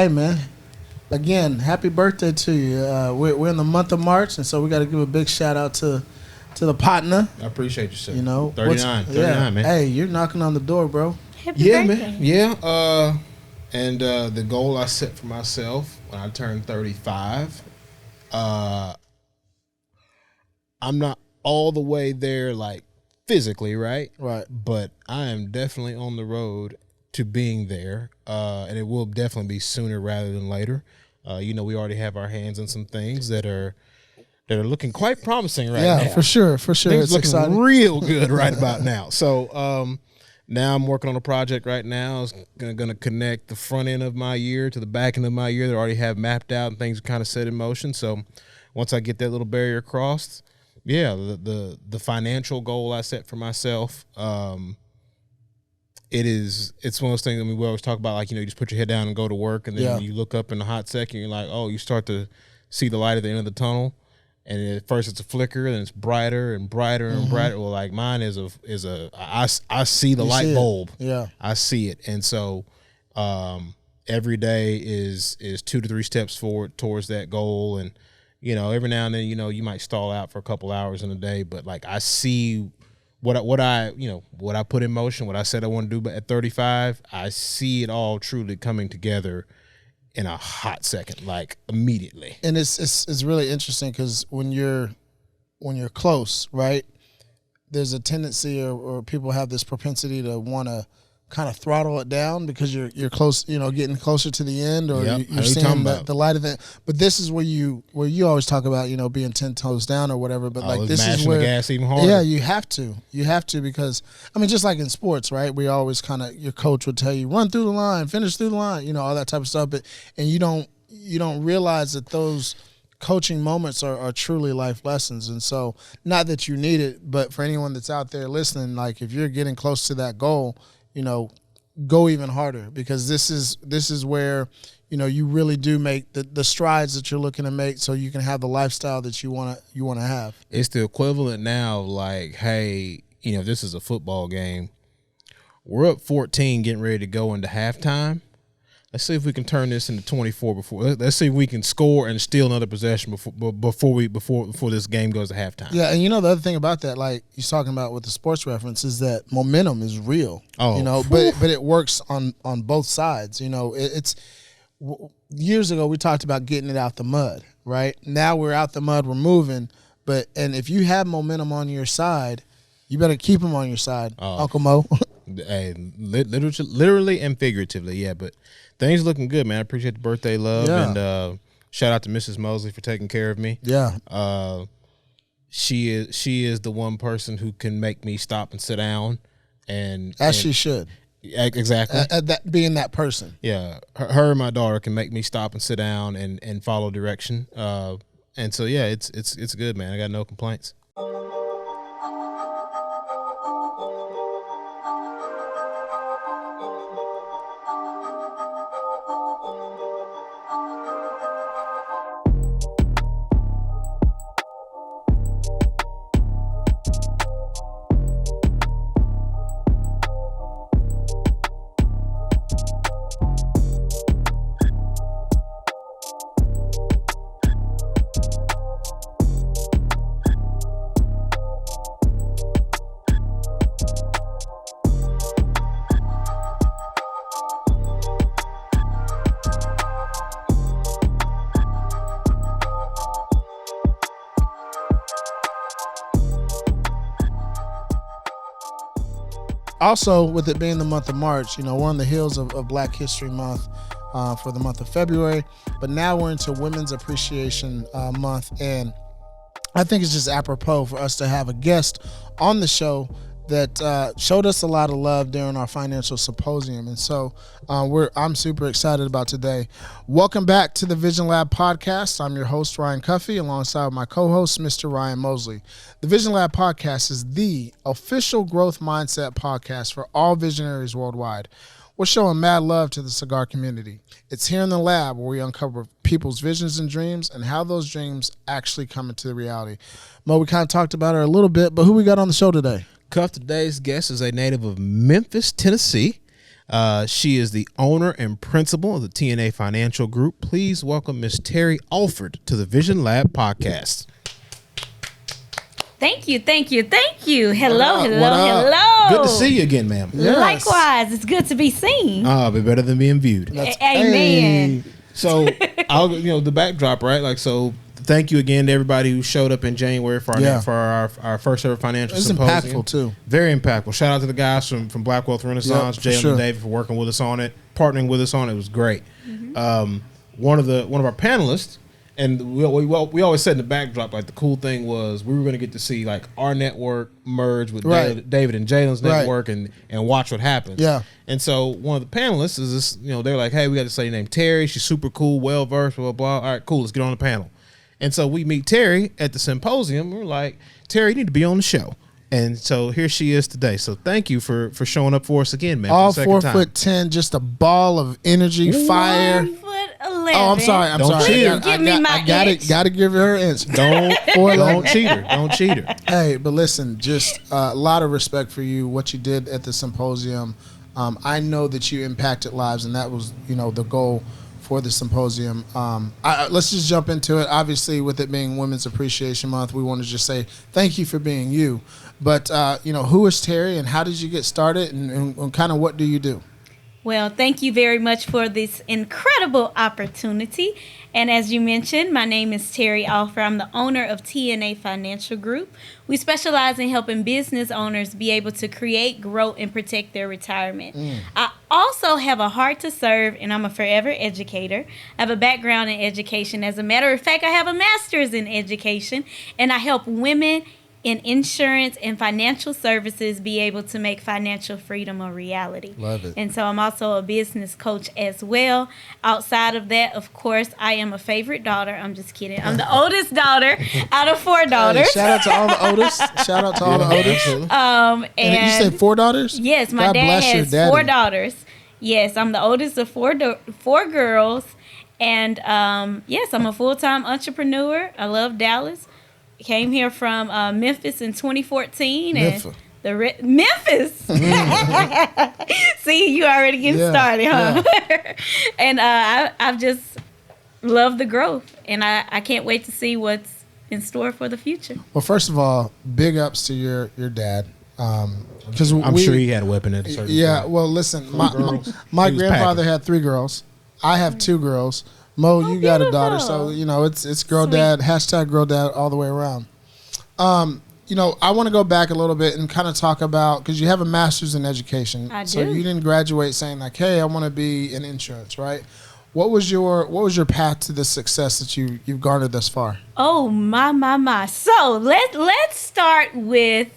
Hey, man. Again, happy birthday to you. We're in the month of March, and so we got to give a big shout out to the partner. I appreciate you, sir. You know, 39, man. Hey, you're knocking on the door, bro. Happy birthday. Man. Yeah. And the goal I set for myself when I turned 35, I'm not all the way there, like physically, right? Right. But I am definitely on the road to being there, and it will definitely be sooner rather than later. We already have our hands on some things that are looking quite promising right now. Yeah, for sure. Things It's looking exciting. real good right about now. So now I'm working on a project right now. It's going to connect the front end of my year to the back end of my year that I already have mapped out and things are kind of set in motion. So once I get that little barrier crossed, the financial goal I set for myself, it's one of those things. I mean, we always talk about, like, you just put your head down and go to work, and then you look up in a hot second, you're like, oh, you start to see the light at the end of the tunnel, and at first it's a flicker, and it's brighter and brighter and brighter. Well, like mine I see the light bulb. Yeah, I see it, and so every day is 2 to 3 steps forward towards that goal, and every now and then you might stall out for a couple hours in a day, but like I see what I put in motion, what I said I want to do at 35, I see it all truly coming together in a hot second, like immediately. and it's really interesting because when you're close, right? There's a tendency, or people have this propensity to want to kind of throttle it down because you're close, getting closer to the end, or you're seeing the light of it. But this is where you always talk about, being 10 toes down or whatever. But like this is where the gas even harder. Yeah, you have to because I mean, just like in sports, right? We always your coach would tell you run through the line, finish through the line, all that type of stuff. But you don't realize that those coaching moments are truly life lessons. And so, not that you need it, but for anyone that's out there listening, like if you're getting close to that goal, go even harder, because this is where, you really do make the strides that you're looking to make so you can have the lifestyle that you want to have. It's the equivalent now of like, hey, this is a football game. We're up 14 getting ready to go into halftime. Let's see if we can turn this into 24 before. Let's see if we can score and steal another possession before this game goes to halftime. Yeah, and the other thing about that, like he's talking about with the sports reference, is that momentum is real. Oh, but it works on both sides. It's years ago we talked about getting it out the mud. Right now we're out the mud, we're moving. And if you have momentum on your side, you better keep them on your side, Uncle Mo. Hey, literally and figuratively, yeah. But things looking good, man. I appreciate the birthday love, and shout out to Mrs. Mosley for taking care of me. Yeah, she is the one person who can make me stop and sit down, and she should. Exactly. That being that person. Yeah, her and my daughter can make me stop and sit down and follow direction. And so yeah, it's good, man. I got no complaints. Also, with it being the month of March, we're on the heels of Black History Month for the month of February, but now we're into Women's Appreciation Month, and I think it's just apropos for us to have a guest on the show that showed us a lot of love during our financial symposium, and so I'm super excited about today. Welcome back to the TheVisionLab podcast. I'm your host, Ryan Cuffey, alongside my co-host, Mr. Ryan Mosley. The TheVisionLab podcast is the official growth mindset podcast for all visionaries worldwide. We're showing mad love to the cigar community. It's here in the lab where we uncover people's visions and dreams and how those dreams actually come into reality. Mo, we kind of talked about her a little bit, but who we got on the show today? Cuff, today's guest is a native of Memphis, Tennessee. She is the owner and principal of the TNA Financial Group. Please welcome Miss Terri Alford to the VisionLab podcast. Thank you. Hello. Good to see you again, ma'am. Yes. Likewise, it's good to be seen. Be better than being viewed. Amen. So, the backdrop, right? Like, so thank you again to everybody who showed up in January for our first ever financial symposium. It's impactful too. Very impactful. Shout out to the guys from Black Wealth Renaissance, Jalen and David, for working with us on it, partnering with us on it. It was great. One of our panelists, and we always said in the backdrop, like, the cool thing was we were going to get to see, like, our network merge with David and Jalen's network and watch what happens. Yeah. And so one of the panelists is this, they're like, hey, we got this lady named Terri. She's super cool, well versed, blah, blah, blah. All right, cool. Let's get on the panel. And so we meet Terri at the symposium. We're like, Terri, you need to be on the show. And so here she is today. So thank you for showing up for us again, man. All 4'10", just a ball of energy, fire. 1'11". Oh, I'm sorry. Don't cheat her. Give me my inch. Got to give her an inch. Don't cheat her. Don't cheat her. Hey, but listen, just a lot of respect for you, what you did at the symposium. I know that you impacted lives, and that was, the goal for the symposium. Let's just jump into it. Obviously, with it being Women's Appreciation Month, we want to just say thank you for being you. But, who is Terri, and how did you get started, and kind of what do you do? Well, thank you very much for this incredible opportunity. And as you mentioned, my name is Terri Alford. I'm the owner of TNA Financial Group. We specialize in helping business owners be able to create, grow, and protect their retirement. I also have a heart to serve, and I'm a forever educator. I have a background in education. As a matter of fact, I have a master's in education, and I help women in insurance and financial services be able to make financial freedom a reality. Love it. And so I'm also a business coach as well. Outside of that, of course, I am a favorite daughter. I'm just kidding. I'm the oldest daughter out of 4 daughters. Hey, shout out to all the oldest. And you said 4 daughters? Yes, my dad has 4 daughters. Yes, I'm the oldest of 4 girls. And yes, I'm a full-time entrepreneur. I love Dallas. Came here from Memphis in 2014. Memphis. See, you already getting started, huh? Yeah. And I've just loved the growth, and I can't wait to see what's in store for the future. Well, first of all, big ups to your dad. Because I'm sure he had a weapon at a certain point. Well, listen, my grandfather had 3 girls. I have 2 girls. Mo, you got a daughter, so it's girl Sweet. dad, #girl dad all the way around. I want to go back a little bit and kind of talk about, because you have a master's in education. I do. So you didn't graduate saying like, hey, I want to be in insurance, right? What was your path to the success that you've garnered thus far? Oh my. So let's start with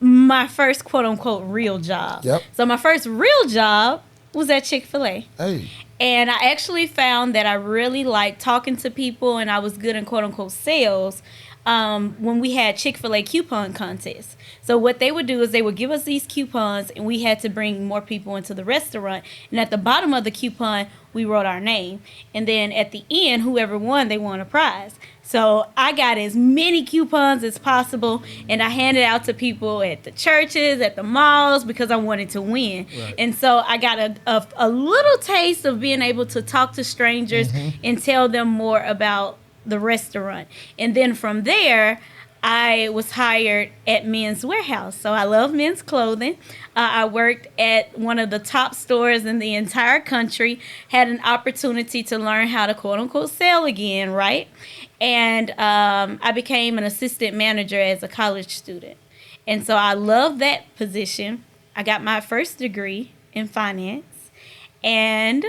my first quote unquote real job. Yep. So my first real job was at Chick-fil-A. Hey. And I actually found that I really liked talking to people, and I was good in quote-unquote sales when we had Chick-fil-A coupon contests. So what they would do is they would give us these coupons, and we had to bring more people into the restaurant. And at the bottom of the coupon, we wrote our name. And then at the end, whoever won, they won a prize. So I got as many coupons as possible, and I handed out to people at the churches, at the malls, because I wanted to win. Right. And so I got a little taste of being able to talk to strangers and tell them more about the restaurant. And then from there, I was hired at Men's Warehouse. So I love men's clothing. I worked at one of the top stores in the entire country, had an opportunity to learn how to quote unquote sell again, right? And I became an assistant manager as a college student. And so I love that position. I got my first degree in finance. And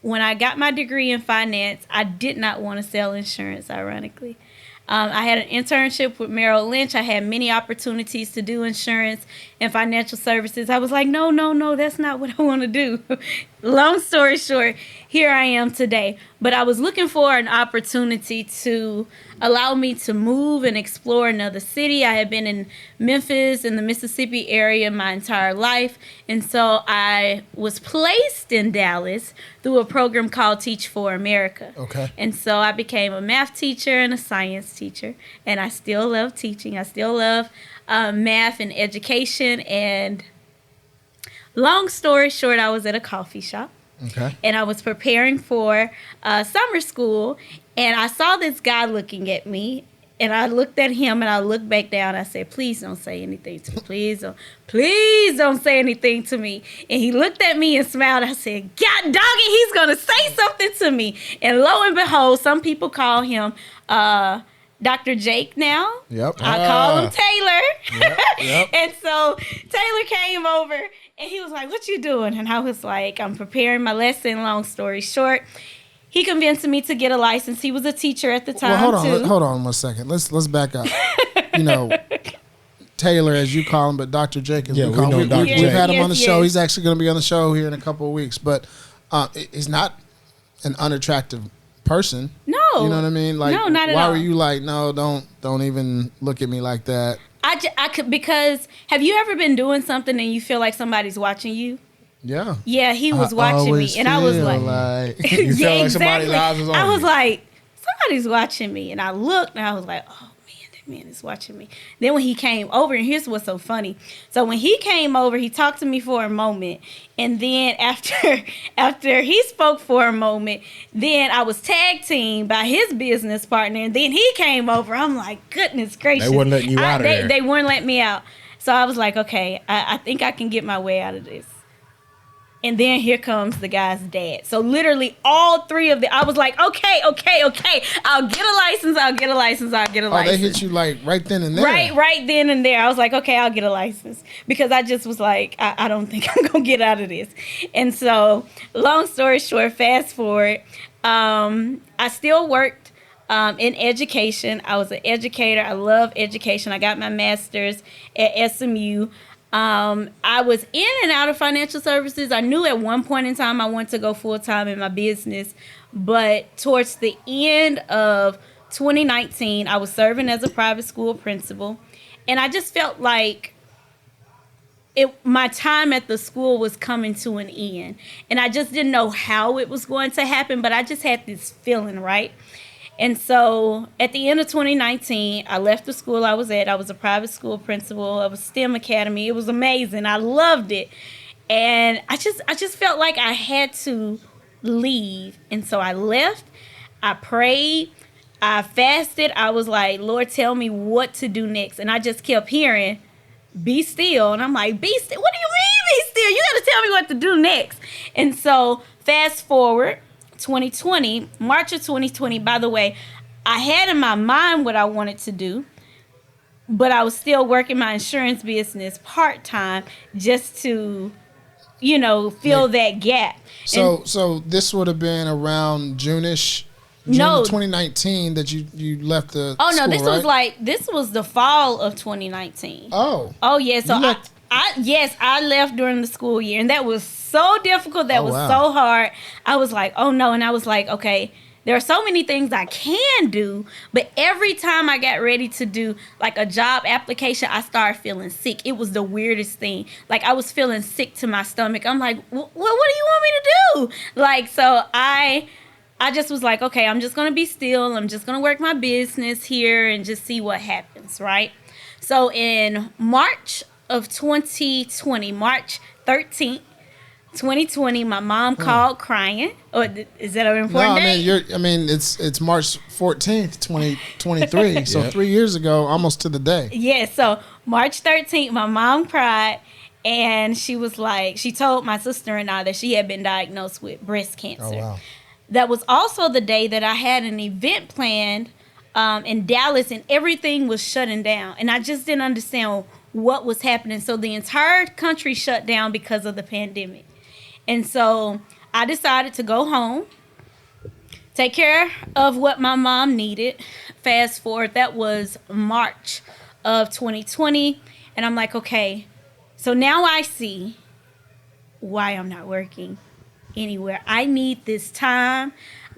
when I got my degree in finance, I did not want to sell insurance, ironically. I had an internship with Merrill Lynch. I had many opportunities to do insurance and financial services. I was like, no, that's not what I want to do. Long story short, here I am today. But I was looking for an opportunity to allow me to move and explore another city. I had been in Memphis in the Mississippi area my entire life. And so I was placed in Dallas through a program called Teach for America. Okay. And so I became a math teacher and a science teacher. And I still love teaching. I still love math and education. And long story short, I was at a coffee shop. Okay. And I was preparing for summer school, and I saw this guy looking at me, and I looked at him, and I looked back down. I said, "Please don't say anything to me. Please don't say anything to me." And he looked at me and smiled. I said, "God doggy, he's gonna say something to me." And lo and behold, some people call him Dr. Jake now. Yep. I call him Taylor. Yep. And so Taylor came over and he was like, "What you doing?" And I was like, "I'm preparing my lesson." Long story short, he convinced me to get a license. He was a teacher at the time, Hold on 1 second. Let's back up. Taylor, as you call him, but Dr. Jake, as we call him. We've had him on the show. He's actually going to be on the show here in a couple of weeks. But he's not an unattractive person. No. You know what I mean? Like, no, not at why all. were you like, no, don't even look at me like that? I could, because have you ever been doing something and you feel like somebody's watching you? Yeah. Yeah, he was watching me, and I was like You felt like somebody's eyes was on I was you. like, somebody's watching me, and I looked, and I was like, oh man, that man is watching me. Then when he came over, and here's what's so funny. So when he came over, he talked to me for a moment, and then after he spoke for a moment, then I was tag teamed by his business partner, and then he came over. I'm like, goodness gracious. They wouldn't let you out of there. They wouldn't let me out. So I was like, okay, I think I can get my way out of this. And then here comes the guy's dad. So literally all three of them, I was like, okay. I'll get a license. Oh, they hit you like right then and there. Right then and there. I was like, okay, I'll get a license. Because I just was like, I don't think I'm going to get out of this. And so long story short, fast forward, I still worked in education. I was an educator. I love education. I got my master's at SMU. I was in and out of financial services. I knew at one point in time I wanted to go full-time in my business, but towards the end of 2019, I was serving as a private school principal, and I just felt like my time at the school was coming to an end, and I just didn't know how it was going to happen, but I just had this feeling, right? And so at the end of 2019, I left the school I was at. I was a private school principal of a STEM academy. It was amazing. I loved it. And I just felt like I had to leave. And so I left. I prayed. I fasted. I was like, Lord, tell me what to do next. And I just kept hearing, be still. And I'm like, be still? What do you mean be still? You got to tell me what to do next. And so fast forward. 2020, March of 2020, by the way, I had in my mind what I wanted to do, but I was still working my insurance business part-time just to, fill that gap. So this would have been around June-ish, June of 2019 that you left the Oh, no, school, this right? this was the fall of 2019. Oh, yeah, so I left during the school year, and that was so difficult. That was so hard. I was like, oh no. And I was like, okay, there are so many things I can do, but every time I got ready to do like a job application, I started feeling sick. It was the weirdest thing. Like I was feeling sick to my stomach. I'm like, what do you want me to do? Like, so I just was like, okay, I'm just going to be still. I'm just going to work my business here and just see what happens. Right. So in March of 2020, March 13th, 2020, my mom called crying. Or is that an important date? It's March 14th, 2023. So 3 years ago, almost to the day. Yeah, so March 13th, my mom cried, and she was like, she told my sister and I that she had been diagnosed with breast cancer. Oh, wow. That was also the day that I had an event planned in Dallas, and everything was shutting down. And I just didn't understand what was happening. So the entire country shut down because of the pandemic. And so I decided to go home, take care of what my mom needed. Fast forward, that was March of 2020. And I'm like, okay, so now I see why I'm not working anywhere. I need this time.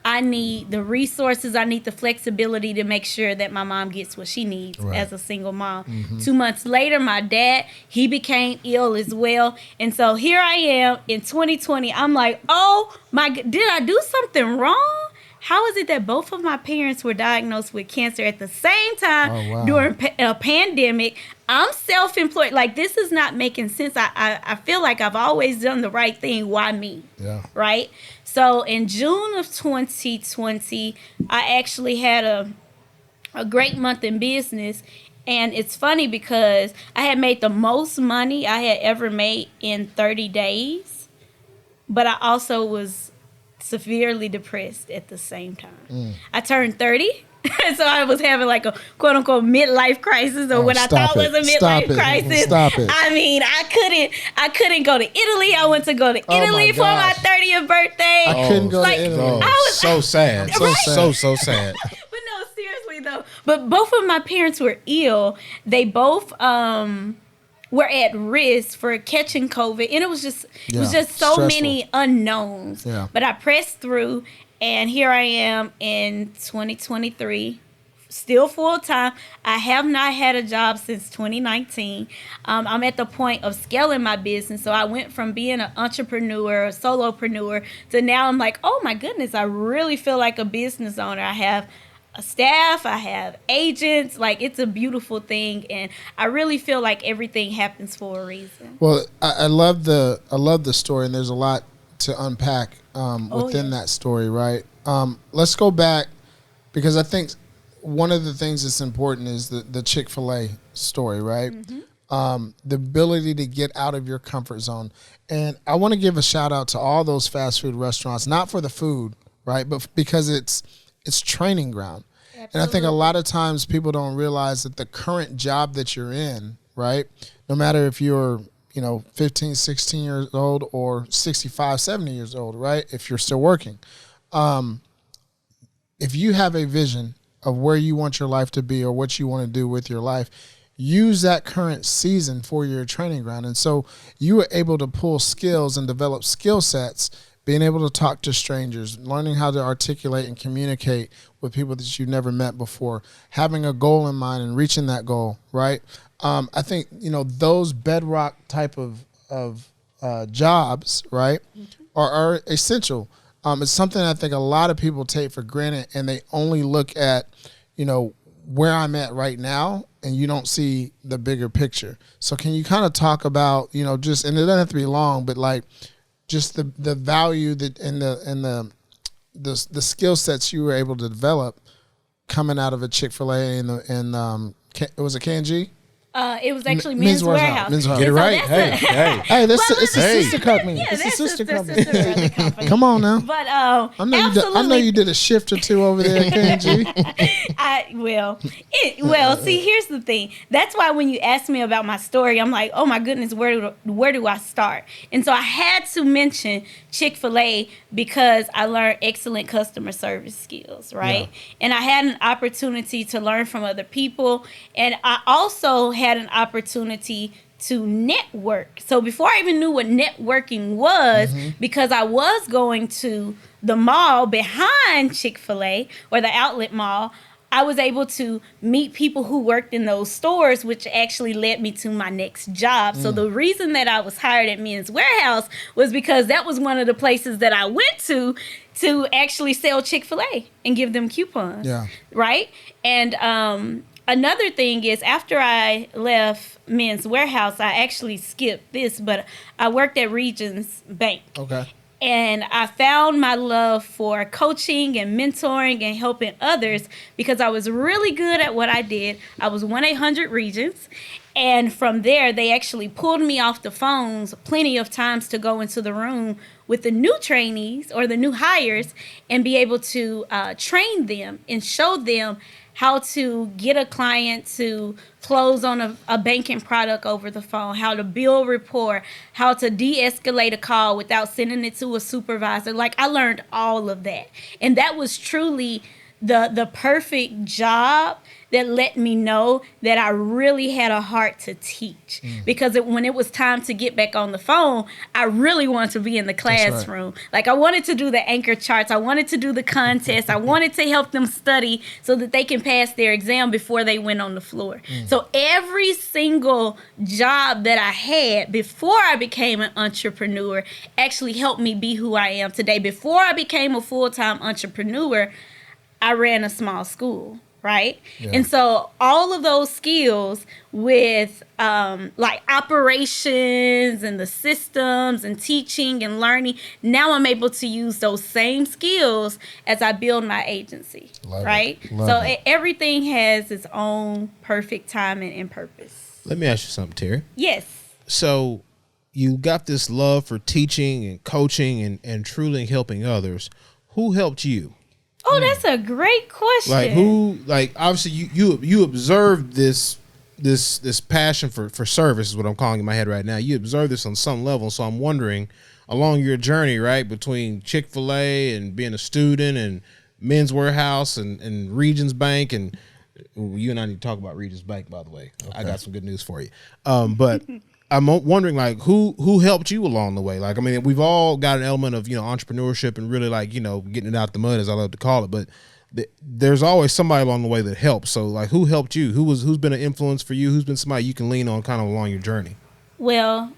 I need the resources. I need the flexibility to make sure that my mom gets what she needs as a single mom. Mm-hmm. 2 months later, my dad, he became ill as well. And so here I am in 2020. I'm like, oh my, did I do something wrong? how is it that both of my parents were diagnosed with cancer at the same time Oh, wow. during a pandemic? I'm self-employed. Like, this is not making sense. I feel like I've always done the right thing. Why me? Yeah. Right? So in June of 2020, I actually had a great month in business. And it's funny because I had made the most money I had ever made in 30 days. But I also was severely depressed at the same time. I turned 30. So I was having like a quote unquote midlife crisis, or what I thought was a midlife crisis. Stop it. I mean, I couldn't go to Italy. I went to go to Oh, Italy my for my gosh. 30th birthday. I couldn't go like, to Italy. Oh, I was- so sad. Right? So sad. But no, seriously though. But both of my parents were ill. They both were at risk for catching COVID, and it was just so Stressful. many unknowns. Yeah. But I pressed through, and here I am in 2023. Still full time. I have not had a job since 2019. I'm at the point of scaling my business. So I went from being an entrepreneur, a solopreneur, to now I'm like, oh my goodness, I really feel like a business owner. I have a staff, I have agents. Like, it's a beautiful thing, and I really feel like everything happens for a reason. Well, I love the story, and there's a lot to unpack within that story, right? Let's go back, because I think one of the things that's important is the Chick-fil-A story, right? The ability to get out of your comfort zone. And I want to give a shout out to all those fast food restaurants, not for the food, right? But because it's training ground. Absolutely. And I think a lot of times people don't realize that the current job that you're in, right? No matter if you're, 15, 16 years old or 65, 70 years old, right? If you're still working. If you have a vision of where you want your life to be or what you want to do with your life, use that current season for your training ground. And so you were able to pull skills and develop skill sets, being able to talk to strangers, learning how to articulate and communicate with people that you've never met before, having a goal in mind and reaching that goal, right? I think, those bedrock type of jobs, right, are essential. It's something I think a lot of people take for granted, and they only look at, where I'm at right now, and you don't see the bigger picture. So can you kind of talk about, and it doesn't have to be long, but like just the value that and the skill sets you were able to develop coming out of a Chick-fil-A and was it K&G? It was actually Men's Warehouse. Men's Warehouse. Get it And so right. that's Hey. It's a Hey. sister company. Yeah, It's a that's sister company. sister company. Come on now. But I know you did a shift or two over there at K&G. See, here's the thing. That's why when you ask me about my story, I'm like, oh my goodness, where do I start? And so I had to mention Chick-fil-A because I learned excellent customer service skills, right? Yeah. And I had an opportunity to learn from other people, and I also had an opportunity to network. So before I even knew what networking was, because I was going to the mall behind Chick-fil-A or the outlet mall, I was able to meet people who worked in those stores, which actually led me to my next job. So the reason that I was hired at Men's Warehouse was because that was one of the places that I went to actually sell Chick-fil-A and give them coupons. Yeah. Right? And another thing is, after I left Men's Warehouse, I actually skipped this, but I worked at Regions Bank. Okay. And I found my love for coaching and mentoring and helping others because I was really good at what I did. I was 1-800-REGIONS. And from there, they actually pulled me off the phones plenty of times to go into the room with the new trainees or the new hires and be able to train them and show them how to get a client to close on a banking product over the phone, how to build rapport, how to de-escalate a call without sending it to a supervisor. Like, I learned all of that. And that was truly the perfect job that let me know that I really had a heart to teach. Because when it was time to get back on the phone, I really wanted to be in the classroom. Right. Like, I wanted to do the anchor charts. I wanted to do the contest. I wanted to help them study so that they can pass their exam before they went on the floor. So every single job that I had before I became an entrepreneur actually helped me be who I am today. Before I became a full-time entrepreneur, I ran a small school, right? Yeah. And so all of those skills with like operations and the systems and teaching and learning, now I'm able to use those same skills as I build my agency, right? So everything has its own perfect timing and purpose. Let me ask you something, Terri. Yes. So you got this love for teaching and coaching and truly helping others. Who helped you? Oh, that's a great question. Like who? Like obviously you observed this passion for service is what I'm calling in my head right now. You observed this on some level, so I'm wondering along your journey, right, between Chick-fil-A and being a student and Men's Warehouse and Regions Bank, and you and I need to talk about Regions Bank, by the way. Okay. I got some good news for you. But I'm wondering, like, who helped you along the way? Like, I mean, we've all got an element of, entrepreneurship and really, like, getting it out the mud, as I love to call it. But there's always somebody along the way that helps. So, like, who helped you? Who's been an influence for you? Who's been somebody you can lean on kind of along your journey? Well,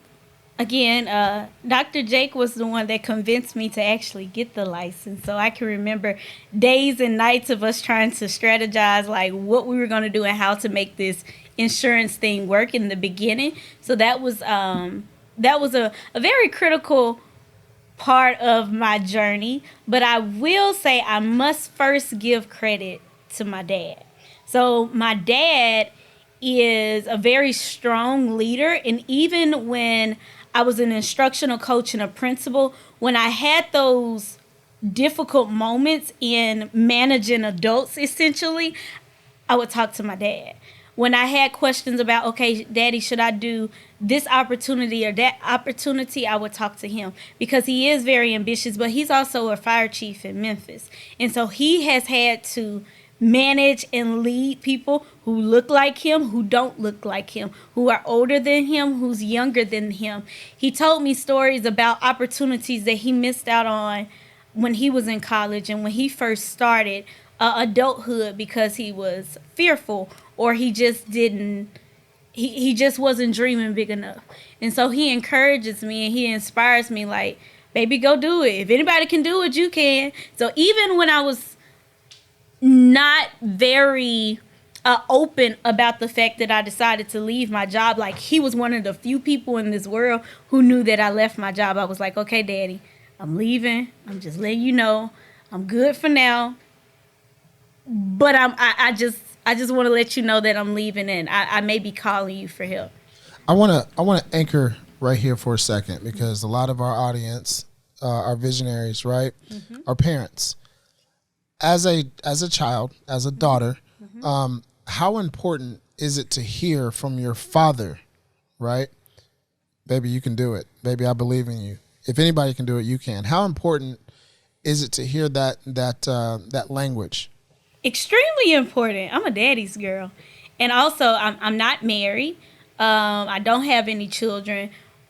again, Dr. Jake was the one that convinced me to actually get the license. So I can remember days and nights of us trying to strategize, like, what we were going to do and how to make this insurance thing work in the beginning. So that was a very critical part of my journey. But I will say I must first give credit to my dad. So my dad is a very strong leader, and even when I was an instructional coach and a principal, when I had those difficult moments in managing adults, essentially, I would talk to my dad. When I had questions about, okay, Daddy, should I do this opportunity or that opportunity, I would talk to him because he is very ambitious, but he's also a fire chief in Memphis. And so he has had to manage and lead people who look like him, who don't look like him, who are older than him, who's younger than him. He told me stories about opportunities that he missed out on when he was in college and when he first started adulthood because he was fearful or he just didn't, he just wasn't dreaming big enough. And so he encourages me and he inspires me like, baby, go do it. If anybody can do it, you can. So even when I was not very open about the fact that I decided to leave my job, like he was one of the few people in this world who knew that I left my job. I was like, okay, Daddy, I'm leaving. I'm just letting you know I'm good for now. But I just want to let you know that I'm leaving and I may be calling you for help. I want to anchor right here for a second because a lot of our audience are visionaries, right? Mm-hmm. Are parents. As a child, as a daughter, mm-hmm. How important is it to hear from your father, right? Baby, you can do it. Baby, I believe in you. If anybody can do it, you can. How important is it to hear that language? Extremely important. I'm a daddy's girl. And also, I'm not married. I don't have any children.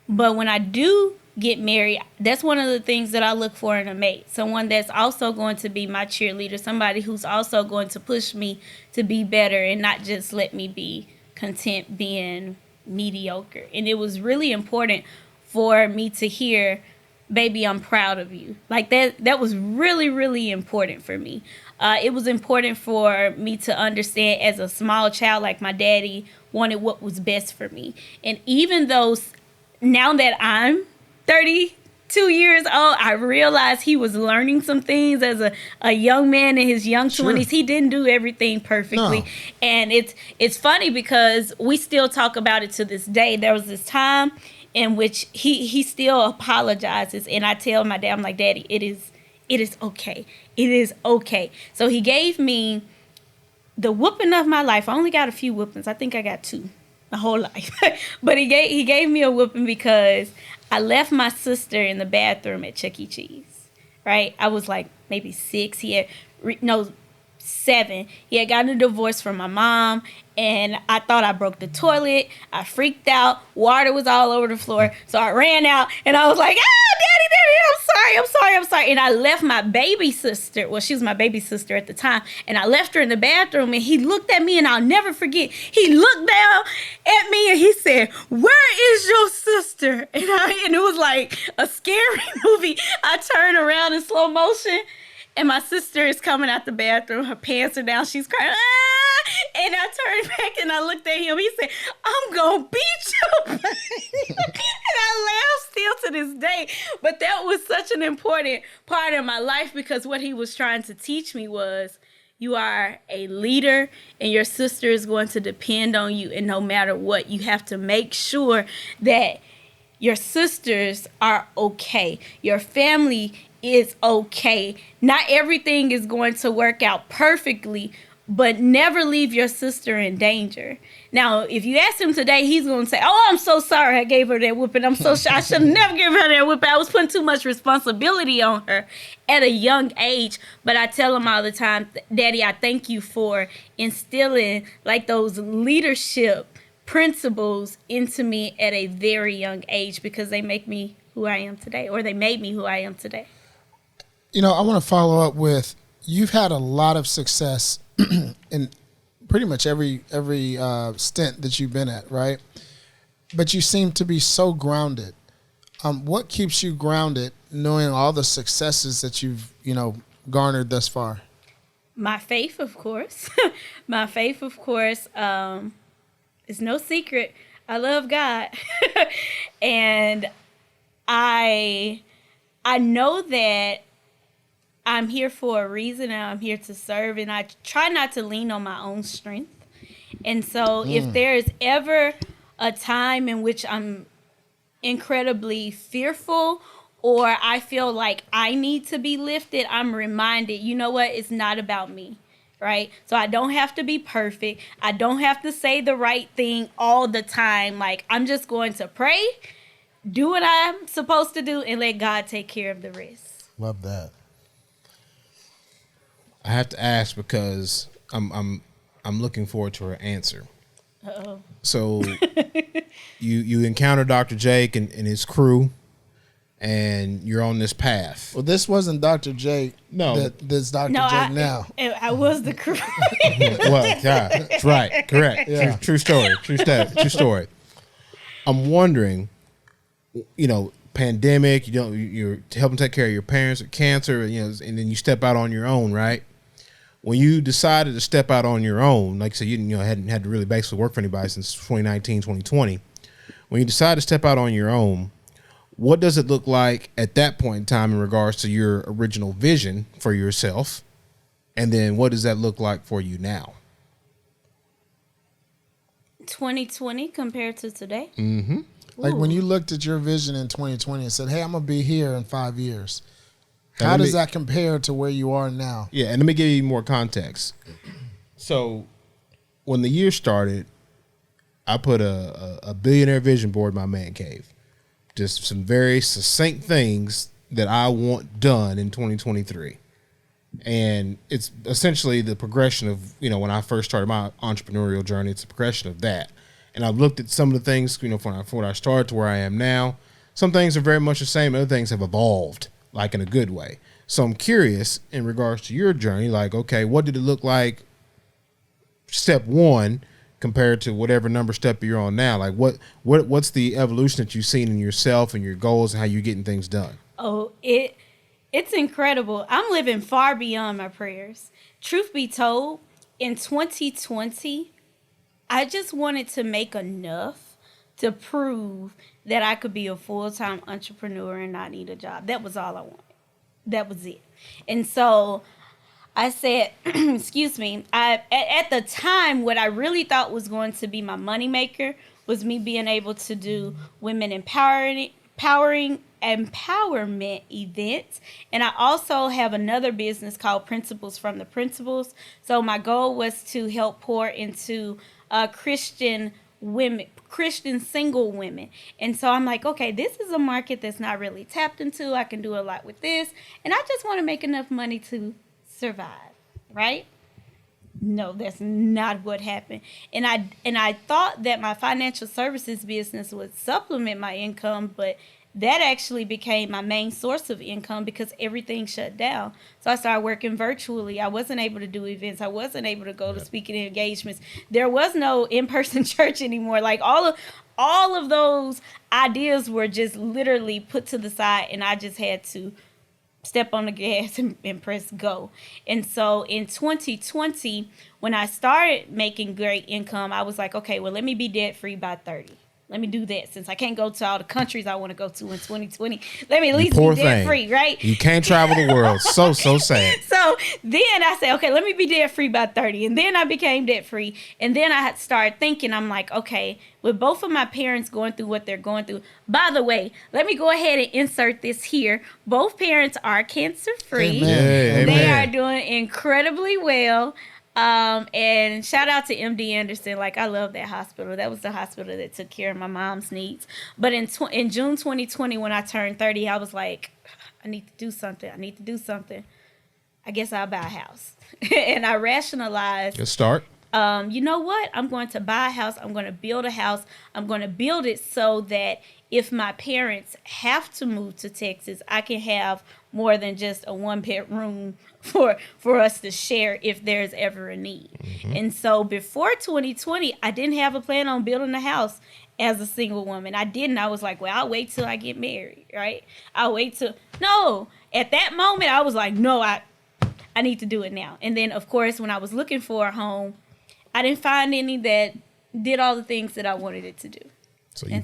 But when I do get married, that's one of the things that I look for in a mate. Someone that's also going to be my cheerleader, somebody who's also going to push me to be better and not just let me be content being mediocre. And it was really important for me to hear, baby, I'm proud of you. Like that was really, really important for me. It was important for me to understand as a small child, like my daddy wanted what was best for me. And even though now that I'm 32 years old, I realized he was learning some things as a young man in his young 20s. He didn't do everything perfectly. No. And it's funny because we still talk about it to this day. There was this time in which he still apologizes. And I tell my dad, I'm like, Daddy, it is okay. It is okay. So he gave me the whooping of my life. I only got a few whoopings. I think I got 2 my whole life. But he gave me a whooping because I left my sister in the bathroom at Chuck E. Cheese, right? I was like maybe 6. He had 7. He had gotten a divorce from my mom, and I thought I broke the toilet. I freaked out. Water was all over the floor. So I ran out, and I was like, Daddy, I'm sorry. And I left my baby sister. Well, she was my baby sister at the time. And I left her in the bathroom, and he looked at me, and I'll never forget. He looked down at me, and he said, where is your sister? And it was like a scary movie. I turned around in slow motion, and my sister is coming out the bathroom. Her pants are down. She's crying. Ah! And I turned back and I looked at him. He said, I'm going to beat you. And I laugh still to this day. But that was such an important part of my life, because what he was trying to teach me was, you are a leader and your sister is going to depend on you. And no matter what, you have to make sure that your sisters are okay. Your family is okay. Not everything is going to work out perfectly, but never leave your sister in danger. Now, if you ask him today, he's going to say, oh, I'm so sorry I gave her that whooping. I'm so sorry. I should have never given her that whooping. I was putting too much responsibility on her at a young age. But I tell him all the time, Daddy, I thank you for instilling like those leadership principles into me at a very young age, because they make me who I am today, or they made me who I am today. You know, I want to follow up with, you've had a lot of success in pretty much every stint that you've been at, right? But you seem to be so grounded. What keeps you grounded, knowing all the successes that you've, garnered thus far? My faith, of course. My faith, of course. It's no secret. I love God. And I know that I'm here for a reason, and I'm here to serve, and I try not to lean on my own strength. And so if there is ever a time in which I'm incredibly fearful, or I feel like I need to be lifted, I'm reminded, you know what? It's not about me, right? So I don't have to be perfect. I don't have to say the right thing all the time. Like, I'm just going to pray, do what I'm supposed to do, and let God take care of the rest. Love that. I have to ask because I'm looking forward to her answer. Uh-oh. So you encounter Dr. Jake and his crew, and you're on this path. Well, this wasn't Dr. Jake. No. This Dr. Jake now. I was the crew. Well, yeah, that's right. Correct. Yeah. True story. True story. I'm wondering, pandemic, you're helping take care of your parents with cancer, and then you step out on your own, right? When you decided to step out on your own, like I said, you hadn't had to really basically work for anybody since 2019, 2020. When you decide to step out on your own, what does it look like at that point in time in regards to your original vision for yourself? And then what does that look like for you now? 2020 compared to today? Mm-hmm. Like when you looked at your vision in 2020 and said, hey, I'm going to be here in 5 years. How does that compare to where you are now? Yeah, and let me give you more context. So when the year started, I put a billionaire vision board in my man cave. Just some very succinct things that I want done in 2023. And it's essentially the progression of, when I first started my entrepreneurial journey, it's a progression of that. And I've looked at some of the things, from when I started to where I am now. Some things are very much the same. Other things have evolved, like in a good way. So I'm curious in regards to your journey, like, okay, what did it look like step one compared to whatever number step you're on now? Like what's the evolution that you've seen in yourself and your goals and how you're getting things done? Oh, it's incredible. I'm living far beyond my prayers. Truth be told, in 2020, I just wanted to make enough to prove that I could be a full-time entrepreneur and not need a job. That was all I wanted. That was it. And so I said, excuse me, at the time, what I really thought was going to be my moneymaker was me being able to do women empowerment events. And I also have another business called Principles from the Principles. So my goal was to help pour into Christian single women. And so I'm like, okay, this is a market that's not really tapped into. I can do a lot with this. And I just want to make enough money to survive, right? No, that's not what happened. And I thought that my financial services business would supplement my income, but that actually became my main source of income because everything shut down. So I started working virtually. I wasn't able to do events. I wasn't able to go to speaking engagements. There was no in-person church anymore. Like all of those ideas were just literally put to the side, and I just had to step on the gas and press go. And so in 2020, when I started making great income, I was like, okay, well, let me be debt free by 30. Let me do that since I can't go to all the countries I want to go to in 2020. Let me at least be debt free, right? You can't travel the world. So sad. So then I said, okay, let me be debt free by 30. And then I became debt free. And then I had started thinking, I'm like, okay, with both of my parents going through what they're going through. By the way, let me go ahead and insert this here. Both parents are cancer free. They are doing incredibly well. And shout out to MD Anderson. Like, I love that hospital. That was the hospital that took care of my mom's needs. But in June 2020, when I turned 30, I was like, I need to do something. I guess I'll buy a house. And I rationalized. Good start. You know what? I'm going to buy a house. I'm going to build a house. I'm going to build it so that if my parents have to move to Texas, I can have more than just a one-bedroom for us to share if there's ever a need. Mm-hmm. And so before 2020, I didn't have a plan on building a house as a single woman. I didn't. I was like, well, I'll wait till I get married, right? No. At that moment, I was like, no, I need to do it now. And then, of course, when I was looking for a home, I didn't find any that did all the things that I wanted it to do.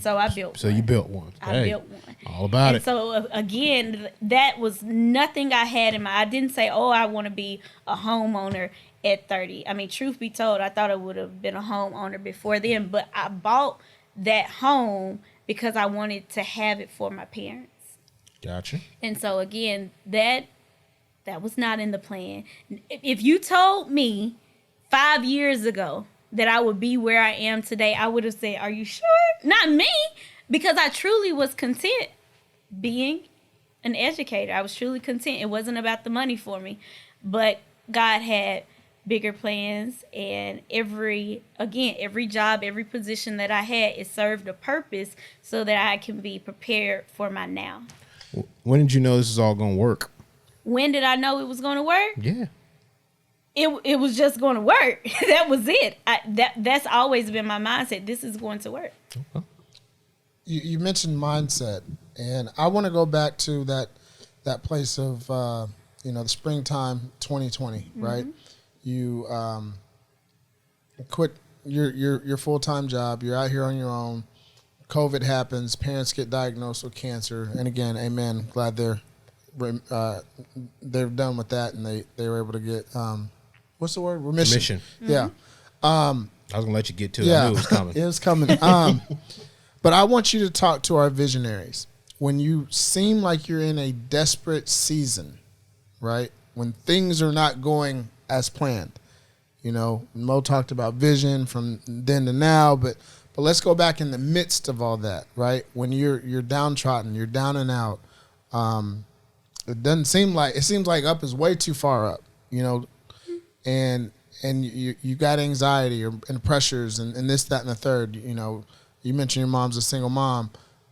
So I built one. So you built one. I built one. All about it. So again, that was nothing I had in mind. I didn't say, oh, I want to be a homeowner at 30. I mean, truth be told, I thought I would have been a homeowner before then. But I bought that home because I wanted to have it for my parents. Gotcha. And so again, that was not in the plan. If you told me 5 years ago that I would be where I am today, I would have said, are you sure? Not me, because I truly was content being an educator. I was truly content. It wasn't about the money for me, but God had bigger plans, and every job, every position that I had, it served a purpose so that I can be prepared for my now. When did you know this is all going to work? When did I know it was going to work? Yeah. It was just going to work. That was it. That's always been my mindset. This is going to work. Okay. You mentioned mindset, and I want to go back to that place of the springtime 2020, mm-hmm. right? You quit your full-time job. You're out here on your own. COVID happens. Parents get diagnosed with cancer, and again, amen. Glad they're done with that, and they were able to get what's the word? Remission. Mm-hmm. Yeah. I was gonna let you get to it. Yeah, I knew it was coming. It was coming. But I want you to talk to our visionaries. When you seem like you're in a desperate season, right? When things are not going as planned. Mo talked about vision from then to now, but let's go back in the midst of all that, right? When you're downtrodden, you're down and out. It seems like up is way too far up, and you got anxiety and pressures and this, that, and the third. You mentioned your mom's a single mom,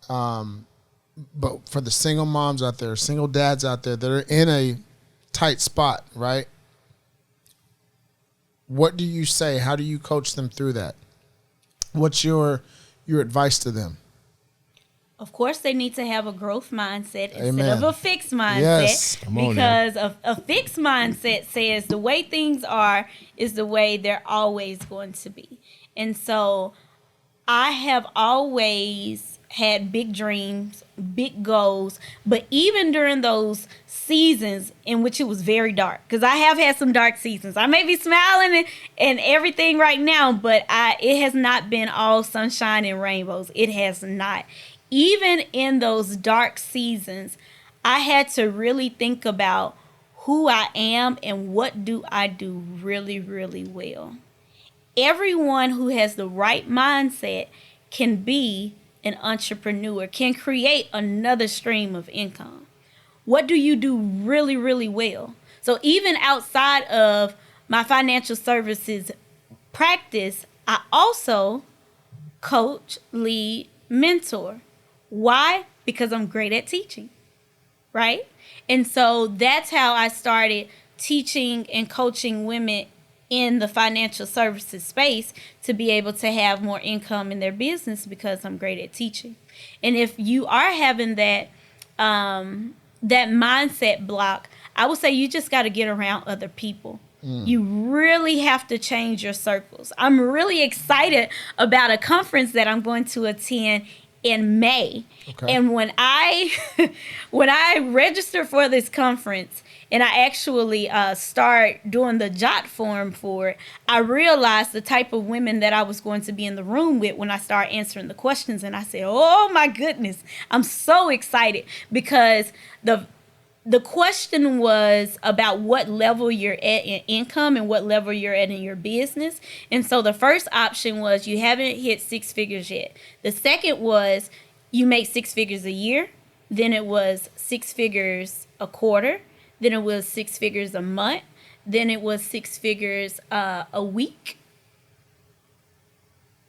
but for the single moms out there, single dads out there that are in a tight spot, right? What do you say? How do you coach them through that? What's your advice to them? Of course, they need to have a growth mindset Amen. Instead of a fixed mindset. Yes. Because a fixed mindset says the way things are is the way they're always going to be. And so I have always had big dreams, big goals, but even during those seasons in which it was very dark, because I have had some dark seasons. I may be smiling and everything right now, but it has not been all sunshine and rainbows. It has not. Even in those dark seasons, I had to really think about who I am and what do I do really, really well. Everyone who has the right mindset can be an entrepreneur, can create another stream of income. What do you do really, really well? So even outside of my financial services practice, I also coach, lead, mentor. Why? Because I'm great at teaching, right? And so that's how I started teaching and coaching women in the financial services space to be able to have more income in their business because I'm great at teaching. And if you are having that that mindset block, I would say you just got to get around other people. You really have to change your circles. I'm really excited about a conference that I'm going to attend in May. Okay. And when I registered for this conference and I actually start doing the jot form for it, I realized the type of women that I was going to be in the room with when I start answering the questions. And I said, oh my goodness, I'm so excited because the question was about what level you're at in income and what level you're at in your business. And so the first option was you haven't hit 6 figures yet. The second was you make 6 figures a year. Then it was 6 figures a quarter. Then it was 6 figures a month. Then it was 6 figures a week.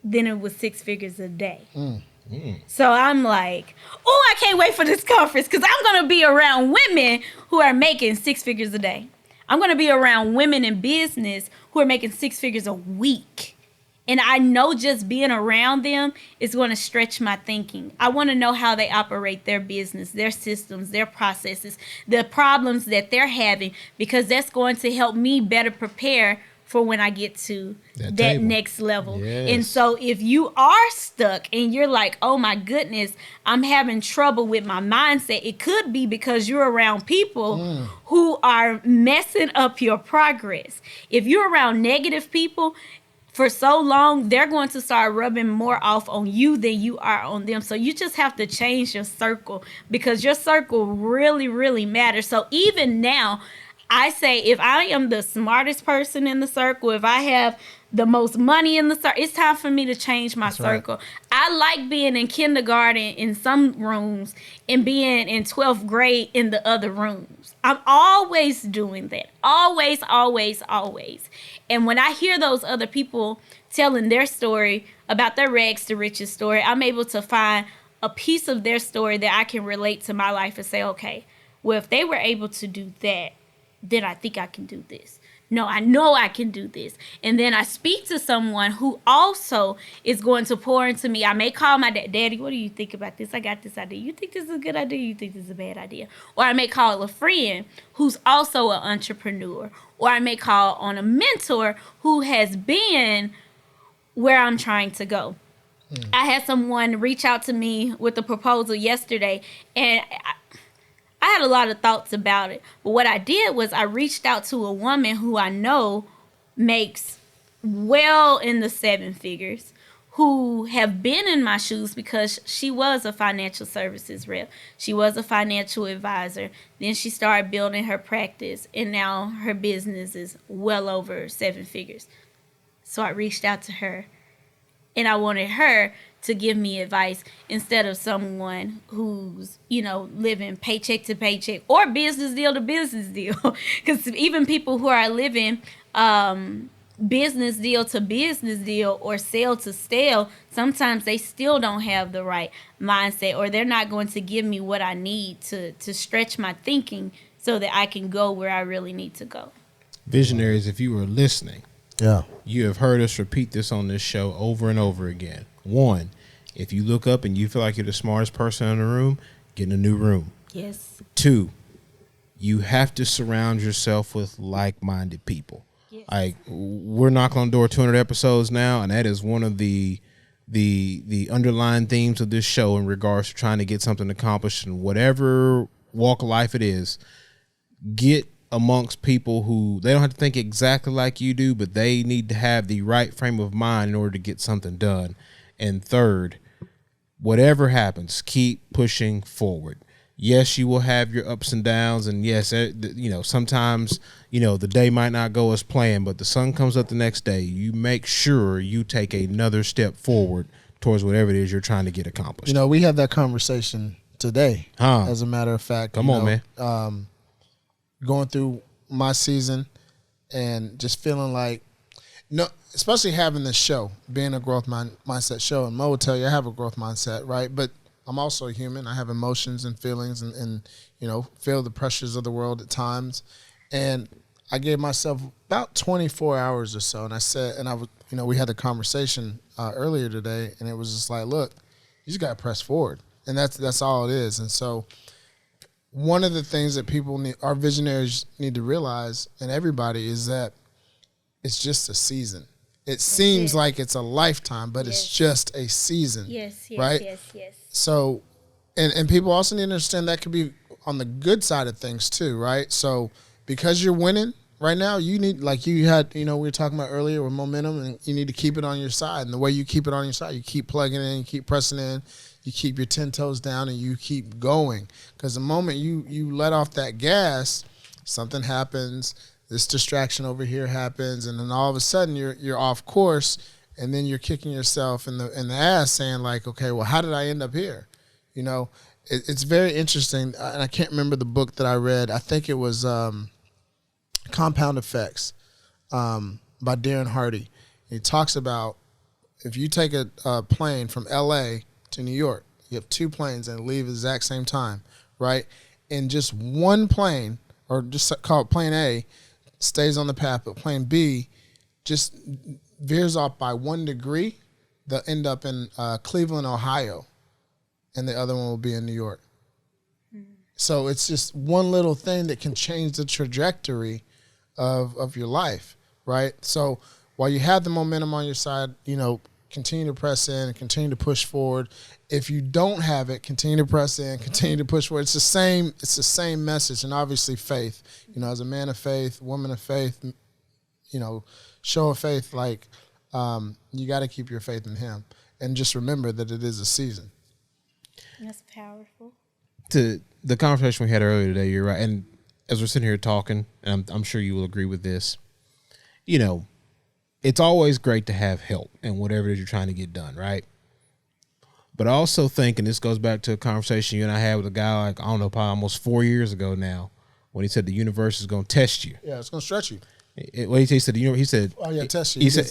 Then it was 6 figures a day. So I'm like, oh, I can't wait for this conference because I'm going to be around women who are making 6 figures a day. I'm going to be around women in business who are making 6 figures a week. And I know just being around them is going to stretch my thinking. I want to know how they operate their business, their systems, their processes, the problems that they're having, because that's going to help me better prepare for when I get to that next level. Yes. And so if you are stuck and you're like, oh my goodness, I'm having trouble with my mindset, it could be because you're around people who are messing up your progress. If you're around negative people for so long, they're going to start rubbing more off on you than you are on them. So you just have to change your circle because your circle really, really matters. So even now, I say if I am the smartest person in the circle, if I have the most money in the circle, it's time for me to change my circle. Right. I like being in kindergarten in some rooms and being in 12th grade in the other rooms. I'm always doing that. Always, always, always. And when I hear those other people telling their story about their rags to riches story, I'm able to find a piece of their story that I can relate to my life and say, okay, well, if they were able to do that, then I think I can do this. No, I know I can do this. And then I speak to someone who also is going to pour into me. I may call my daddy, what do you think about this? I got this idea. You think this is a good idea? You think this is a bad idea? Or I may call a friend who's also an entrepreneur. Or I may call on a mentor who has been where I'm trying to go. I had someone reach out to me with a proposal yesterday, and I had a lot of thoughts about it, but what I did was I reached out to a woman who I know makes well in the 7 figures, who have been in my shoes because she was a financial services rep. She was a financial advisor. Then she started building her practice, and now her business is well over 7 figures. So I reached out to her, and I wanted her to give me advice instead of someone who's, living paycheck to paycheck or business deal to business deal. Because even people who are living business deal to business deal or sale to sale, sometimes they still don't have the right mindset, or they're not going to give me what I need to stretch my thinking so that I can go where I really need to go. Visionaries, if you were listening, you have heard us repeat this on this show over and over again. 1, if you look up and you feel like you're the smartest person in the room, get in a new room. Yes. 2, you have to surround yourself with like-minded people. Yes. Like, we're knocking on the door 200 episodes now, and that is one of the underlying themes of this show in regards to trying to get something accomplished in whatever walk of life it is. Get amongst people who they don't have to think exactly like you do, but they need to have the right frame of mind in order to get something done. And 3rd, whatever happens, keep pushing forward. Yes, you will have your ups and downs, and yes, sometimes, the day might not go as planned, but the sun comes up the next day. You make sure you take another step forward towards whatever it is you're trying to get accomplished. We had that conversation today, as a matter of fact. Come on, man. Going through my season, and just feeling like, no, especially having this show, being a growth mindset show, and Mo will tell you I have a growth mindset, right? But I'm also a human. I have emotions and feelings, and feel the pressures of the world at times. And I gave myself about 24 hours or so, and I said, and I was, we had a conversation earlier today, and it was just like, look, you just got to press forward, and that's all it is. And so, one of the things that our visionaries need to realize, and everybody, is that it's just a season. It seems like it's a lifetime, but it's just a season. Yes, right? Yes. So, and people also need to understand that could be on the good side of things too, right? So, because you're winning right now, you need, like you had, we were talking about earlier with momentum, and you need to keep it on your side. And the way you keep it on your side, you keep plugging in, you keep pressing in, you keep your 10 toes down, and you keep going. Because the moment you let off that gas, something happens. This distraction over here happens, and then all of a sudden you're off course, and then you're kicking yourself in the ass, saying like, okay, well, how did I end up here? It's very interesting, and I can't remember the book that I read. I think it was Compound Effects by Darren Hardy. He talks about if you take a plane from L.A. to New York, you have two planes and leave at the exact same time, right? And just one plane, or just call it plane A, stays on the path, but plane B just veers off by 1 degree. They'll end up in Cleveland, Ohio, and the other one will be in New York. Mm-hmm. So it's just one little thing that can change the trajectory of your life, right? So while you have the momentum on your side, continue to press in and continue to push forward. If you don't have it, continue to press in, continue to push forward. It's the same message. And obviously faith, as a man of faith, woman of faith, show of faith, like you got to keep your faith in him. And just remember that it is a season. That's powerful. To the conversation we had earlier today, you're right. And as we're sitting here talking, and I'm sure you will agree with this, it's always great to have help in whatever it is you're trying to get done, right? But I also think, and this goes back to a conversation you and I had with a guy, like, I don't know, probably almost 4 years ago now, when he said the universe is going to test you. Yeah, it's going to stretch you. He said, oh, yeah, test you. He said,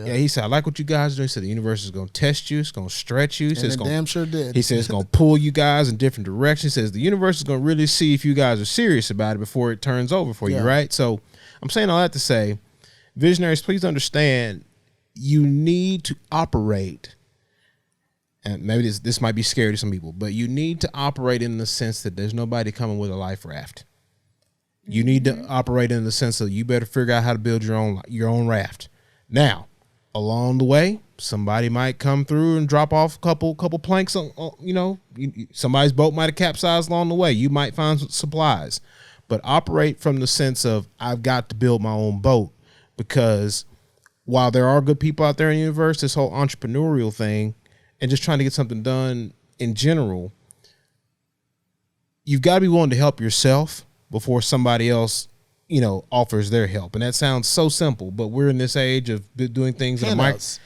he said, I like what you guys do. He said, the universe is going to test you. It's going to stretch you. He said, damn sure did. He said, it's going to pull you guys in different directions. He says, the universe is going to really see if you guys are serious about it before it turns over for you, right? So I'm saying all that to say, visionaries, please understand, you need to operate, and maybe this might be scary to some people, but you need to operate in the sense that there's nobody coming with a life raft. You need to operate in the sense of you better figure out how to build your own raft. Now, along the way, somebody might come through and drop off a couple planks on somebody's boat might have capsized along the way. You might find some supplies, but operate from the sense of I've got to build my own boat, because while there are good people out there in the universe, this whole entrepreneurial thing and just trying to get something done in general, you've got to be willing to help yourself before somebody else, offers their help. And that sounds so simple, but we're in this age of doing things handouts.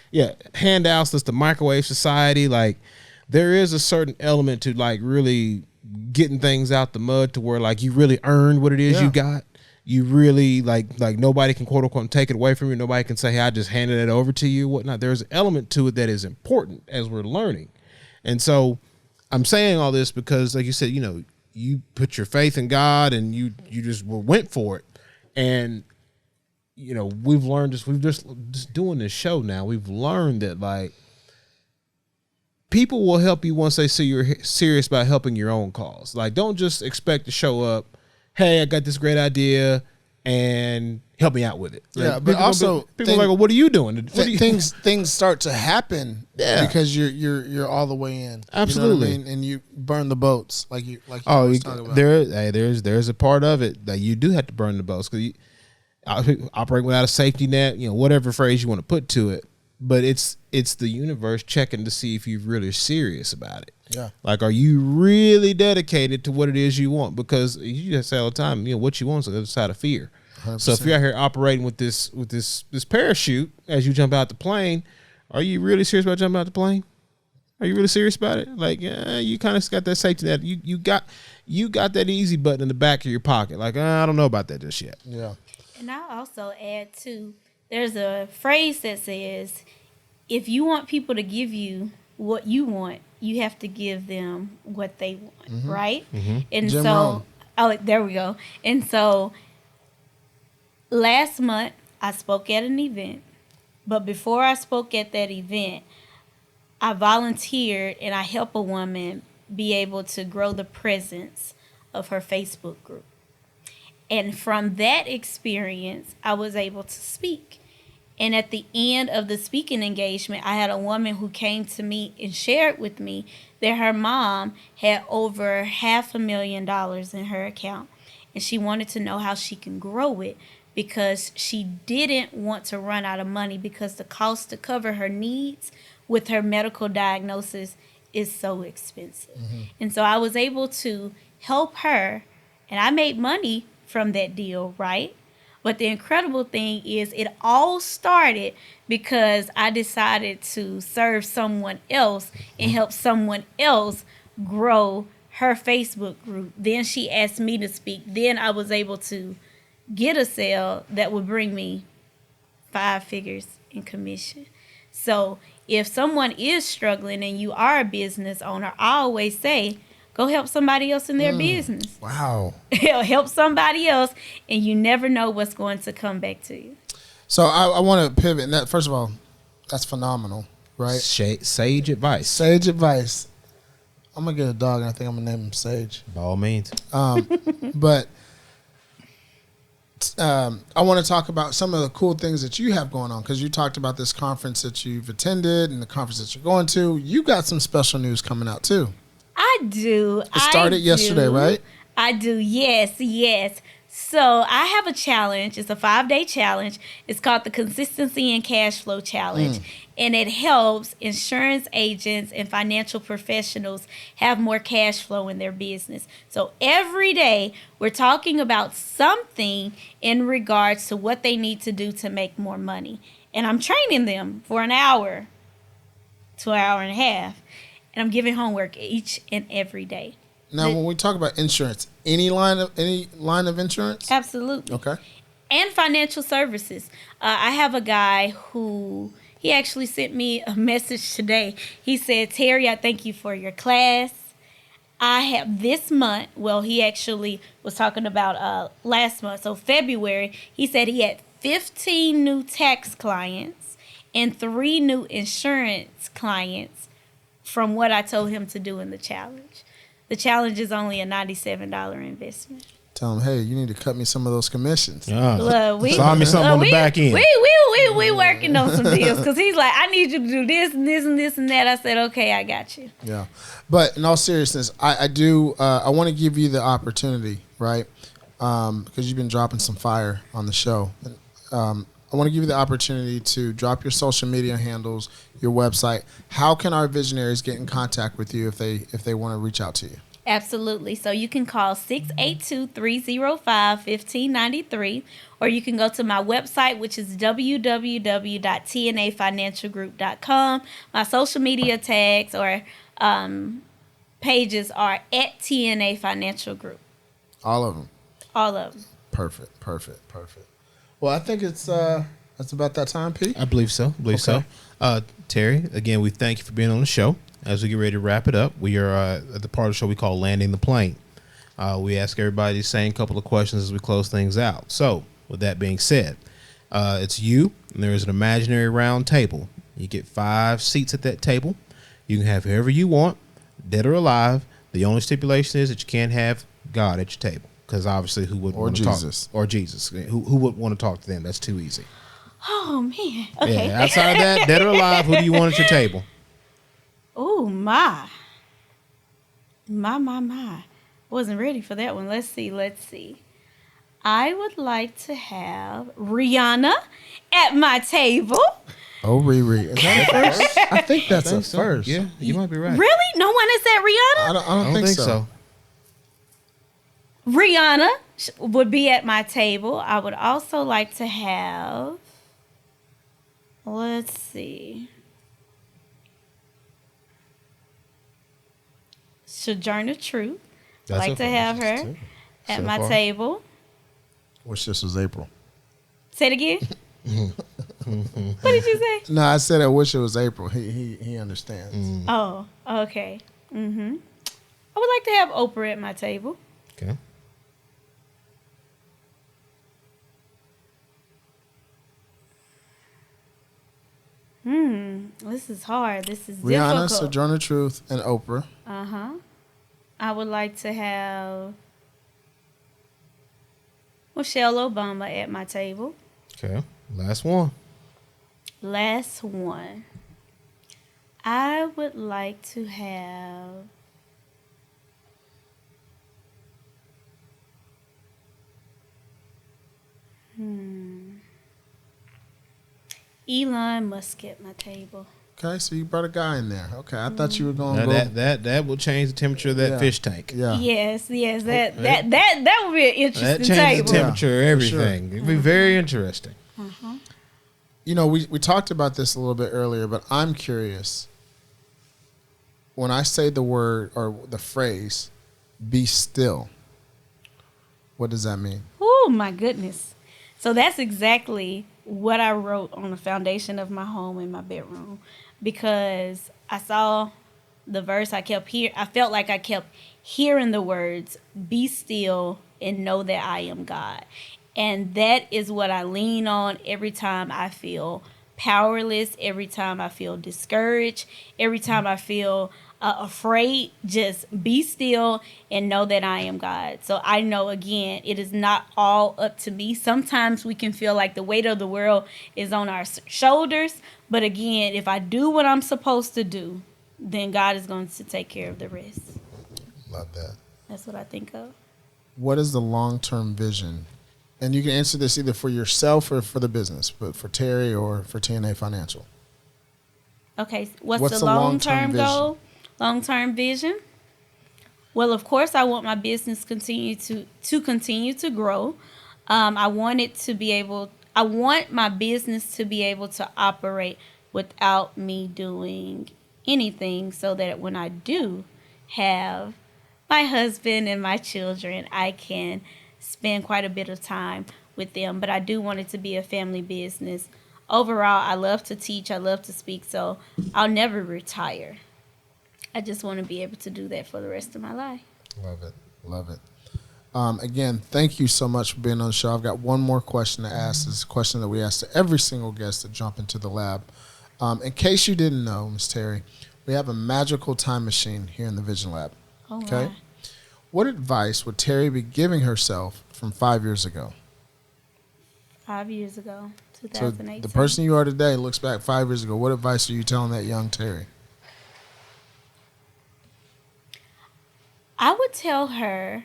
Handouts. That's the microwave society. Like, there is a certain element to like really getting things out the mud to where like you really earned what it is you got. You really like nobody can quote unquote take it away from you. Nobody can say, hey, I just handed it over to you, whatnot. There's an element to it that is important as we're learning. And so I'm saying all this because, like you said, you put your faith in God and you just went for it. And, we've learned this, we've just doing this show now. We've learned that like people will help you once they see you're serious about helping your own cause. Like, don't just expect to show up, hey, I got this great idea and help me out with it. Like, but also people are like, well, what are you doing? Things start to happen because you're all the way in. Absolutely. You know what I mean? And you burn the boats like you always talk about. There's a part of it that you do have to burn the boats because you operate without a safety net, whatever phrase you want to put to it. But it's the universe checking to see if you're really serious about it. Yeah. Like, are you really dedicated to what it is you want? Because you just say all the time, what you want is the other side of fear. 100%. So if you're out here operating with this parachute as you jump out the plane, are you really serious about jumping out the plane? Are you really serious about it? Like, you kind of got that safety net. You got that easy button in the back of your pocket. Like, I don't know about that just yet. Yeah. And I'll also add too, there's a phrase that says, if you want people to give you what you want, you have to give them what they want, right? And Jim so, Rohn. oh, there we go. And so, last month I spoke at an event, but before I spoke at that event, I volunteered and I help a woman be able to grow the presence of her Facebook group. And from that experience, I was able to speak. And at the end of the speaking engagement, I had a woman who came to me and shared with me that her mom had over $500,000 in her account. And she wanted to know how she can grow it because she didn't want to run out of money because the cost to cover her needs with her medical diagnosis is so expensive. And so I was able to help her, and I made money from that deal, right? But the incredible thing is it all started because I decided to serve someone else and help someone else grow her Facebook group. Then she asked me to speak. Then I was able to get a sale that would bring me 5 figures in commission. So if someone is struggling and you are a business owner, I always say, go help somebody else in their business. Wow. Help somebody else, and you never know what's going to come back to you. So I want to pivot. And that, first of all, that's phenomenal, right? Sage advice. Sage advice. I'm going to get a dog, and I think I'm going to name him Sage. By all means. But I want to talk about some of the cool things that you have going on, because you talked about this conference that you've attended and the conference that you're going to. You got some special news coming out, too. I do. It started yesterday, right? I do. Yes, yes. So I have a challenge. It's a 5-day challenge. It's called the Consistency and Cash Flow Challenge. And it helps insurance agents and financial professionals have more cash flow in their business. So every day we're talking about something in regards to what they need to do to make more money. And I'm training them for an hour to an hour and a half. And I'm giving homework each and every day. Now, when we talk about insurance, any line of insurance? Absolutely. Okay. And financial services. I have a guy who, he actually sent me a message today. He said, Terri, I thank you for your class. I have this month, well, he actually was talking about last month, so February, he said he had 15 new tax clients and 3 new insurance clients from what I told him to do in the challenge. The challenge is only a $97 investment. Tell him, hey, you need to cut me some of those commissions. Look, Saw me something on the back end. We working on some deals because he's like, I need you to do this and this and this and that. I said, okay, I got you. Yeah. But in all seriousness, I want to give you the opportunity, right? Because you've been dropping some fire on the show. I want to give you the opportunity to drop your social media handles, your website. How can our visionaries get in contact with you if they want to reach out to you? Absolutely. So you can call 682-305-1593, or you can go to my website, which is www.tnafinancialgroup.com. My social media tags or pages are at TNA Financial Group. All of them. All of them. Perfect. Well, I think it's that's about that time, Pete. I believe so. So. Terri, again, we thank you for being on the show. As we get ready to wrap it up, we are at the part of the show we call Landing the Plane. We ask everybody the same couple of questions as we close things out. So, with that being said, it's you, and there is an imaginary round table. You get 5 seats at that table. You can have whoever you want, dead or alive. The only stipulation is that you can't have God at your table, because obviously who would want to talk? Or Jesus. Who would want to talk to them? That's too easy. Oh, man. Okay. Yeah, outside of that, dead or alive, who do you want at your table? Oh, my. Wasn't ready for that one. Let's see. I would like to have Rihanna at my table. Oh, Riri. Is that a first? I think that's a first. Yeah, you might be right. Really? No one has said Rihanna? I don't think so. Rihanna would be at my table. I would also like to have, let's see, Sojourner Truth. I'd like to have her at my table. Wish this was April. Say it again. What did you say? No, I said I wish it was April. He understands. Oh, okay. I would like to have Oprah at my table. Okay. This is hard. This is Rihanna, difficult. Sojourner Truth, and Oprah. I would like to have Michelle Obama at my table. Okay. Last one. Last one. I would like to have Elon Musk at my table. Okay, so you brought a guy in there. Okay, I thought you were going Now to go. that will change the temperature of that fish tank. Yeah. Yes, that would be an interesting That changes table. the temperature of everything. Sure. It'd be very interesting. You know, we talked about this a little bit earlier, but I'm curious. When I say the word or the phrase, be still, what does that mean? Oh, my goodness. So that's exactly what I wrote on the foundation of my home in my bedroom, because I saw the verse. I felt like I kept hearing the words, be still and know that I am God. And that is what I lean on every time I feel powerless, every time I feel discouraged, every time I feel afraid. Just be still and know that I am God. So I know, again, it is not all up to me. Sometimes we can feel like the weight of the world is on our shoulders. But again, if I do what I'm supposed to do, then God is going to take care of the rest. Love that. That's what I think of. What is the long-term vision? And you can answer this either for yourself or for the business, but for Terri or for TNA Financial. Okay, what's the long-term goal? Long-term vision? Well, of course, I want my business continue to grow. I want my business to be able to operate without me doing anything, so that when I do have my husband and my children, I can spend quite a bit of time with them. But I do want it to be a family business. Overall, I love to teach. I love to speak. So I'll never retire. I just want to be able to do that for the rest of my life. Love it. Love it. Again, thank you so much for being on the show. I've got one more question to ask. This is a question that we ask to every single guest that jump into the lab. In case you didn't know, Ms. Terri, we have a magical time machine here in the Vision Lab. Oh, okay. my. What advice would Terri be giving herself from 5 years ago? 5 years ago, So 2018. the person you are today looks back 5 years ago. What advice are you telling that young Terri? I would tell her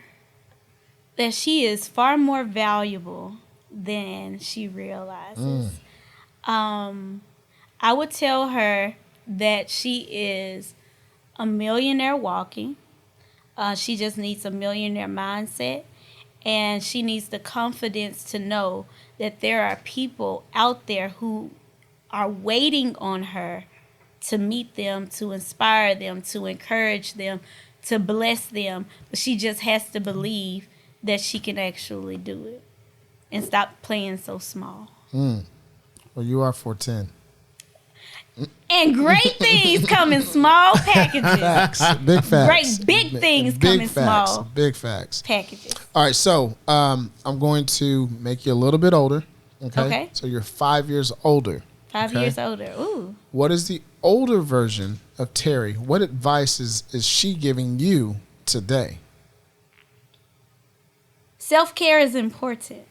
that she is far more valuable than she realizes. I would tell her that she is a millionaire walking. She just needs a millionaire mindset, and she needs the confidence to know that there are people out there who are waiting on her to meet them, to inspire them, to encourage them, to bless them. But she just has to believe that she can actually do it and stop playing so small. Well, you are 410. And great things come in small packages. Big facts. Great big things Big come in facts. small Big facts. packages. All right, so I'm going to make you a little bit older. Okay. Okay. So you're 5 years older. 5 Okay. years older. Ooh. What is the older version of Terri? What advice is she giving you today? Self-care is important.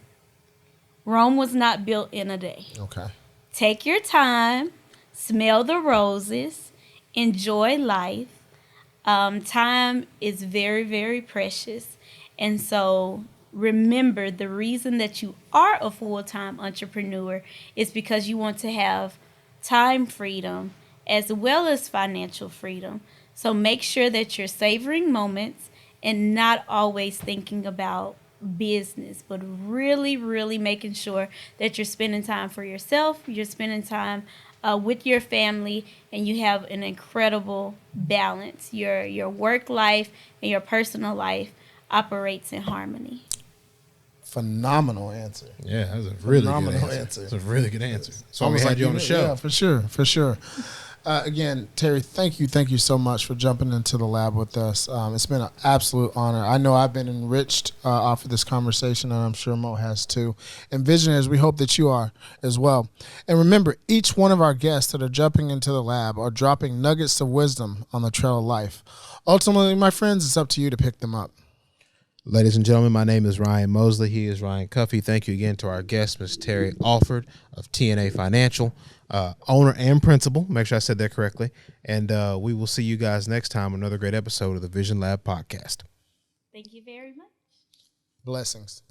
Rome was not built in a day. Okay. Take your time. Smell the roses. Enjoy life. Time is very, very precious. And so remember, the reason that you are a full-time entrepreneur is because you want to have time freedom as well as financial freedom. So make sure that you're savoring moments and not always thinking about business, but really, really making sure that you're spending time for yourself, you're spending time with your family, and you have an incredible balance. Your work life and your personal life operates in harmony. Phenomenal answer. Yeah, that was a really Phenomenal good answer. answer. That's a really good answer. So we Almost had like you on the show. Yeah, for sure. Again, Terri, thank you so much for jumping into the lab with us. It's been an absolute honor. I know I've been enriched off of this conversation, and I'm sure Mo has too. And visionaries, we hope that you are as well. And remember, each one of our guests that are jumping into the lab are dropping nuggets of wisdom on the trail of life. Ultimately, my friends, it's up to you to pick them up. Ladies and gentlemen, my name is Ryan Mosley. He is Ryan Cuffey. Thank you again to our guest, Ms. Terri Alford of TNA Financial, owner and principal. Make sure I said that correctly. And we will see you guys next time on another great episode of the Vision Lab podcast. Thank you very much. Blessings.